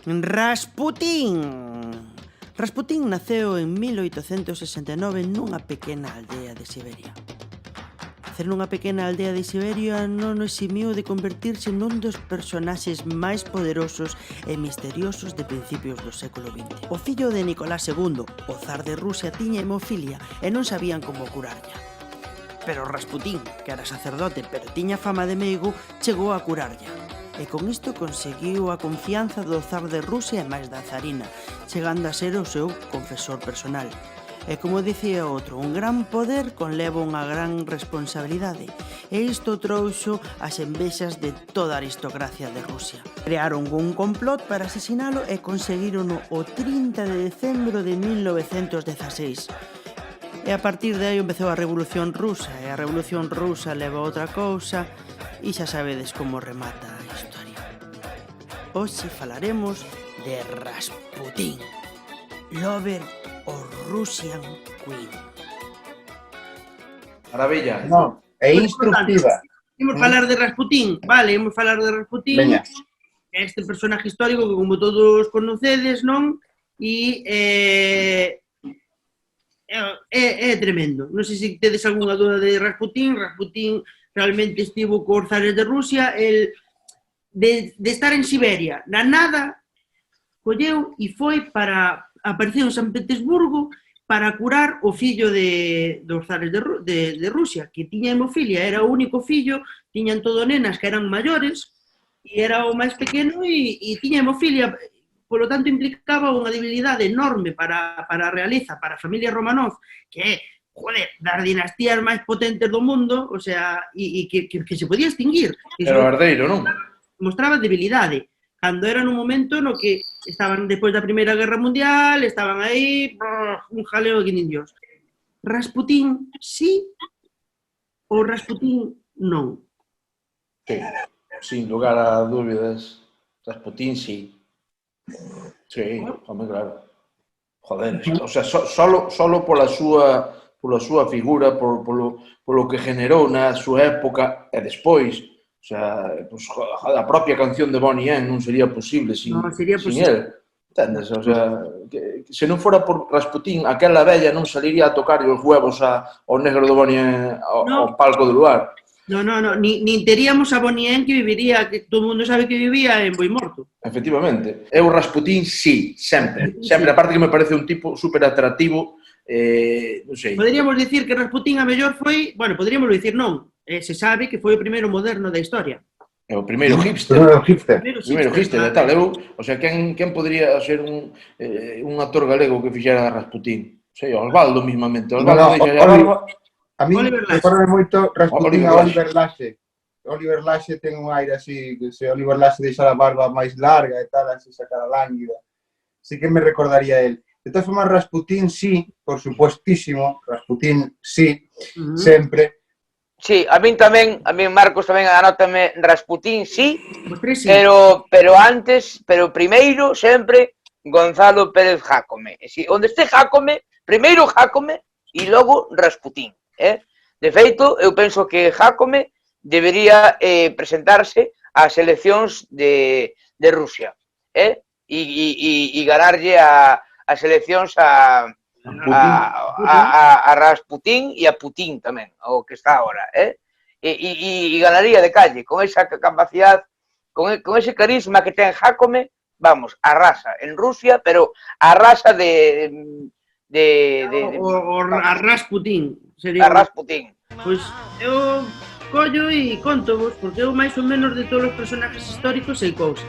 Rasputín. Rasputín naceu en 1869 nunha pequena aldea de Siberia. Nacer nunha pequena aldea de Siberia non o eximiu de convertirse nun dos personaxes máis poderosos e misteriosos de principios do século XX. O fillo de Nicolás II, o zar de Rusia, tiña hemofilia e non sabían como curarlla. Pero Rasputín, que era sacerdote pero tiña fama de meigo, chegou a curarlla. E con isto conseguiu a confianza do zar de Rusia e máis da zarina, chegando a ser o seu confesor personal. E como dicía outro, un gran poder conleva unha gran responsabilidade. E isto trouxo as envexas de toda a aristocracia de Rusia. Crearon un complot para asesinalo e conseguirono o 30 de decembro de 1916. E a partir de aí empezou a Revolución Rusa, e a Revolución Rusa leva a outra cousa, e xa sabedes como remata a historia. Hoxe falaremos de Rasputín, Lover o Russian Queen. Maravilla. Non, é instructiva. Imos falar de Rasputín, vale, imos falar de Rasputín. Veña. Este personaje histórico que, como todos conocedes, non? E é tremendo. Non sei se tedes algunha dúda de Rasputín. Rasputín realmente estivo cos zares de Rusia. El, de estar en Siberia, na nada, colleu e foi para... apareceu en San Petersburgo para curar o fillo dos zares de Rusia, que tiña hemofilia, era o único fillo, tiñan todo nenas que eran maiores, e era o máis pequeno e tiña hemofilia, polo tanto implicaba unha debilidade enorme para a realeza, para a familia Romanov, que é, joder, das dinastías máis potentes do mundo, o sea, e que se podía extinguir. Era o herdeiro, non? Mostraba debilidade. Cando era nun momento no que estaban despois da Primeira Guerra Mundial, estaban aí, un jaleo de indios. Rasputín sí ou Rasputín non? Sí, sin lugar a dúbidas. Rasputín, sí. Sí, home, claro. Joder, o sea, solo pola súa figura, polo que generou na súa época e despois. O sea, pues, a propia canción de Bonnie M non sería posible sin él. Entendes? O sea, que se non fora por Rasputín, aquela vella non saliría a tocar os huevos ao negro de Bonnie M ao palco do lugar. No, nin teríamos a Bonnie M que viviría, que todo mundo sabe que vivía en Boimorto. Efectivamente. Eu Rasputín, sí, sempre. Sempre, aparte que me parece un tipo super atractivo, non sei. Poderíamos dicir que Rasputín a mellor foi, bueno, poderíamos dicir non, se sabe que foi o primeiro moderno da historia. É o primeiro hipster. Primeiro hipster e tal. O sea, quen podría ser un actor galego que fixera Rasputín? Sei, Osvaldo mismamente. Osvaldo deixa a barba. A mí recorre moito Rasputín a Oliver Laxe. Oliver Laxe ten un aire así, que se Oliver Laxe deixa a barba máis larga e tal, así esa cara lánguida. Así que me recordaría él. De todas formas, Rasputín sí, por supuestísimo, Rasputín sí, sempre. Sí, a min tamén, Marcos tamén anótame Rasputín, sí, Sí. pero primeiro sempre Gonzalo Pérez Jácome. Si, onde este Jácome, primeiro Jácome e logo Rasputín. De feito, eu penso que Jácome debería presentarse ás eleccións de Rusia e ganarlle as eleccións a Rasputín e a Putin tamén, o que está agora, e ganaría de calle, con esa capacidad, con ese carisma que ten Jácome, vamos, arrasa en Rusia, pero arrasa a Rasputín. A Rasputín. Pois eu collo e conto vos, porque eu máis ou menos de todos os personajes históricos sei cousas.